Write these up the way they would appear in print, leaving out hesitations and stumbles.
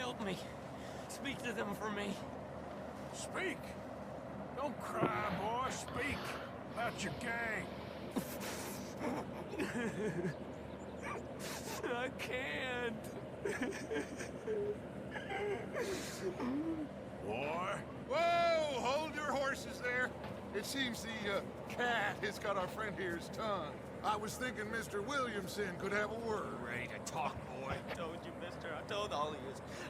help me. Speak to them for me. Speak. Don't cry, boy. Speak about your gang. I can't. Boy. Whoa! Hold your horses there. It seems the cat has got our friend here's tongue. I was thinking Mr. Williamson could have a word. Ready to talk, boy. I told you, mister. I told all of you.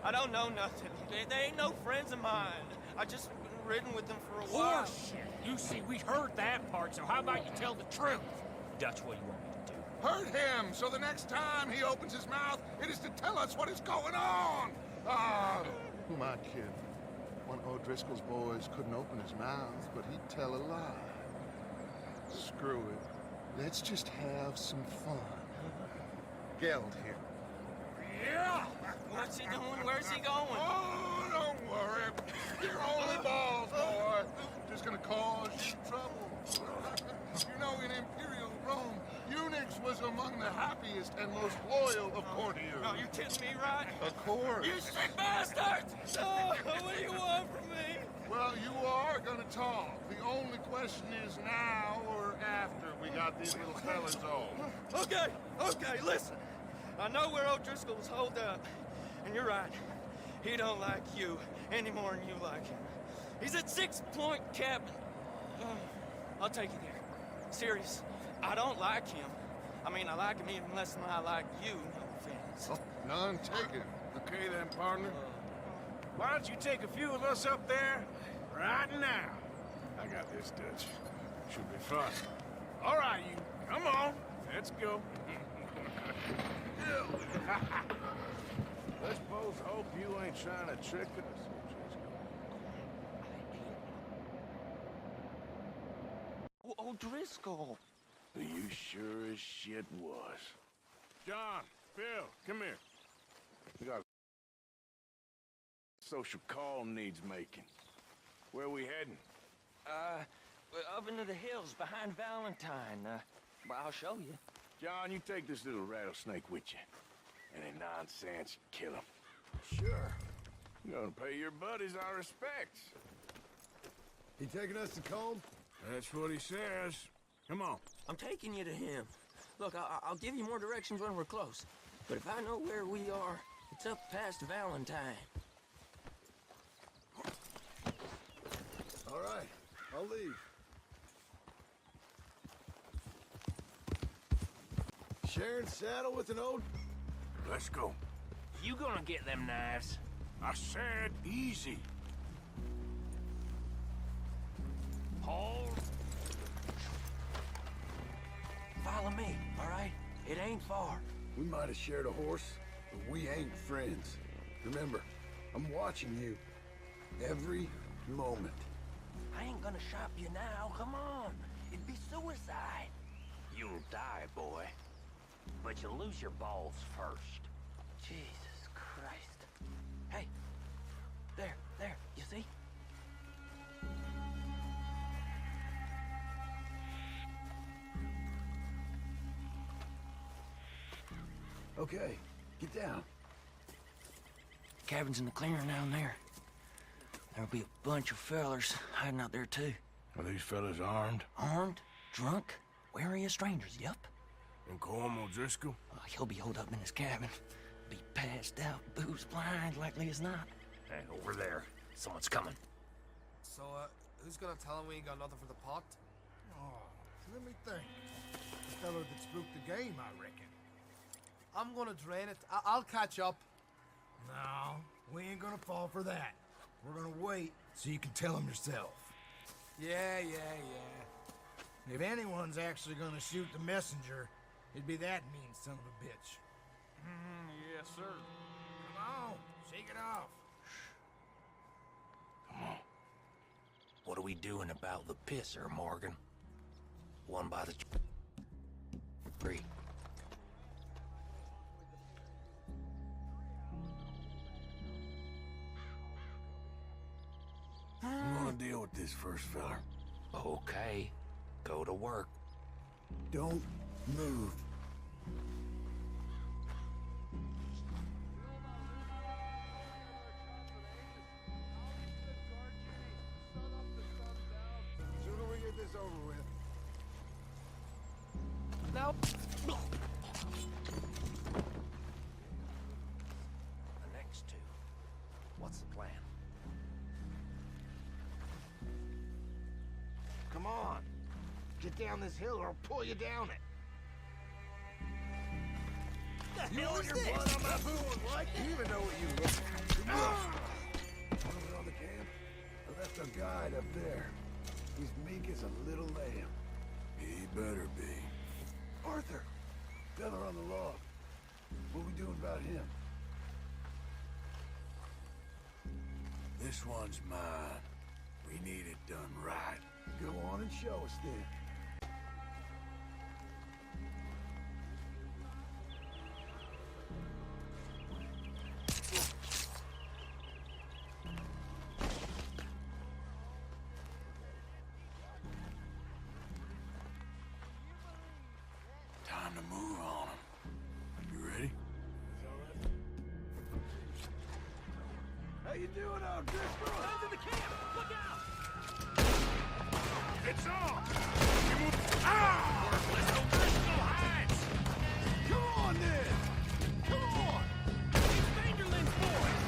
I don't know nothing. They ain't no friends of mine. I just been ridden with them for a while. Horseshit. You see, we heard that part, so how about you tell the truth? That's what you want me to do. Hurt him, so the next time he opens his mouth, it is to tell us what is going on. Ah, my kid. One O Driscoll's boys couldn't open his mouth, but he'd tell a lie. Screw it. Let's just have some fun. Geld here. Yeah! What's he doing? Where's he going? Oh, don't worry. You're only balls, boy. Just gonna cause you trouble. You know, in Imperial Rome, eunuchs was among the happiest and most loyal of courtiers. Oh, you're kidding me, right? Of course. You sick bastard! Oh, what do you want from me? Well, you are gonna talk. The only question is now or after we got these little fellas on. Okay, listen. I know where O'Driscoll's holed up, and you're right. He don't like you any more than you like him. He's at 6 Point Cabin. I'll take you there. Serious. I don't like him. I mean, I like him even less than I like you, no offense. Oh, none taken. Okay then, partner. Why don't you take a few of us up there right now? I got this, Dutch. Should be fun. All right, you. Come on. Let's go. Let's both hope you ain't trying to trick us. O'Driscoll. You sure as shit was. John, Phil, come here. We got a social call needs making. Where we heading? Up into the hills behind Valentine. Well, I'll show you. John, you take this little rattlesnake with you. Any nonsense, kill him. Sure. You're gonna pay your buddies our respects. He taking us to Combe? That's what he says. Come on. I'm taking you to him. Look, I'll give you more directions when we're close. But if I know where we are, it's up past Valentine. All right, I'll leave. Sharing saddle with an old... Let's go. You gonna get them knives? I said easy. Hold. Follow me, all right? It ain't far. We might have shared a horse, but we ain't friends. Remember, I'm watching you. Every moment. I ain't gonna shop you now, come on. It'd be suicide. You'll die, boy. But you'll lose your balls first. Jesus Christ. Hey, there, you see? Okay, get down. Cabin's in the clearing down there. There'll be a bunch of fellers hiding out there, too. Are these fellas armed? Armed, drunk, wary of strangers, yup. And Colm O'Driscoll? He'll be holed up in his cabin. Be passed out, booze blind, likely as not. Hey, over there. Someone's coming. So, who's gonna tell him we ain't got nothing for the pot? Oh, let me think. The fellow that spooked the game, I reckon. I'm gonna drain it. I'll catch up. No, we ain't gonna fall for that. We're gonna wait so you can tell him yourself. Yeah. If anyone's actually gonna shoot the messenger, it'd be that mean son of a bitch. Yes, sir. Come on, shake it off. Come on. What are we doing about the pisser, Morgan? One by the tree. I'm gonna deal with this first, feller. Okay. Go to work. Don't move. help? The next two. What's the plan? Come on. Get down this hill or I'll pull you down it. You want your blood on my boot, what? You even know what you look like. Over on the camp, I left a guide up there. He's meek as a little lamb. He better be. Arthur, fella on the log. What we doing about him? This one's mine. We need it done right. Go on and show us then. Time to move on him. You ready? How you doing out, Driscoll? Guns in the camp! Look out! It's on! You move... Ah! Let's go, Driscoll hides! Come on, then! Come on! It's Vanderlyn's boys!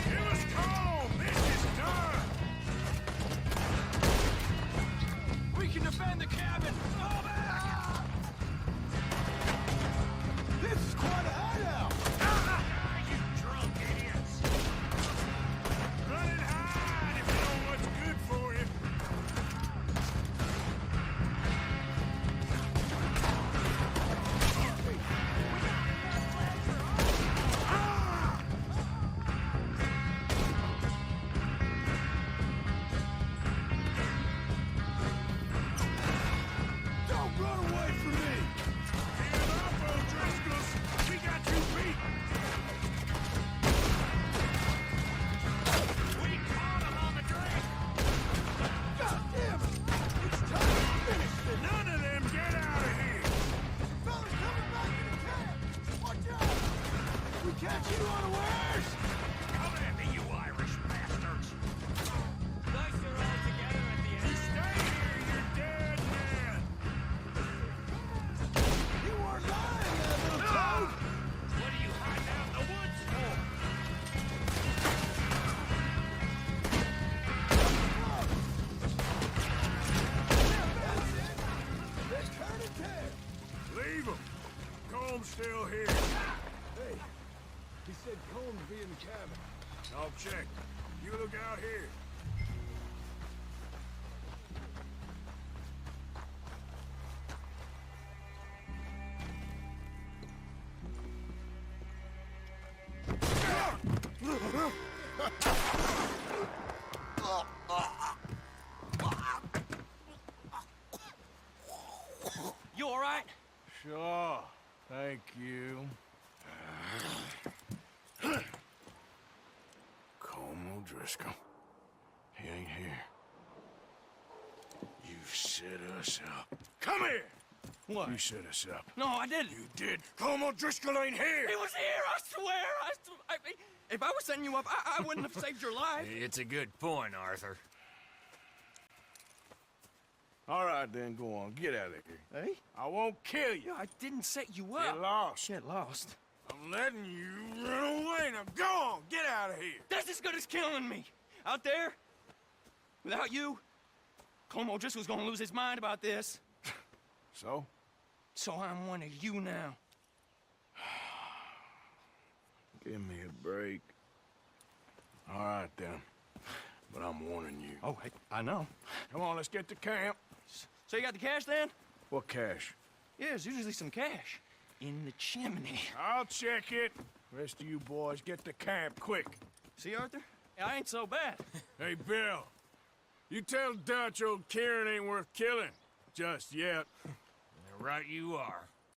It was calm! This is done! We can defend the cabin! Fall back! This is quite a hideout! You drunk idiots! Run and hide if you know what's good for you! Ah! Don't run away from me! Hand up, O Driscolls! We got you beat! We caught him on the drink! God damn it! It's time to finish this! None of them get out of here! Fellas coming back in the camp! Watch out! We catch you unawares! Come at me, you Irish bastards! Nice you're all together at the end. You stay here, you're dead man! You weren't lying, you little toad! What are you hiding out in the woods for? Let's turn and tear! Leave him! Comb's still here. Hey, he said Combs be in the cabin. I'll check. You look out here. You all right? Sure. Thank you. Colm O'Driscoll. He ain't here. You set us up. Come here! What? You set us up. No, I didn't. You did. Colm O'Driscoll ain't here! He was here, I swear! If I was setting you up, I wouldn't have saved your life. It's a good point, Arthur. All right, then, go on. Get out of here. Hey? I won't kill you. Yeah, I didn't set you up. Get lost. Get lost. I'm letting you run away. Now go on. Get out of here. That's as good as killing me. Out there, without you, Colm O'Driscoll's gonna lose his mind about this. So? So I'm one of you now. Give me a break. All right, then. But I'm warning you. Oh, hey, I know. Come on, let's get to camp. So you got the cash then? What cash? Yeah, there's usually some cash. In the chimney. I'll check it. Rest of you boys, get to camp, quick. See, Arthur? I ain't so bad. Hey, Bill. You tell Dutch old Kieran ain't worth killing. Just yet. Right you are.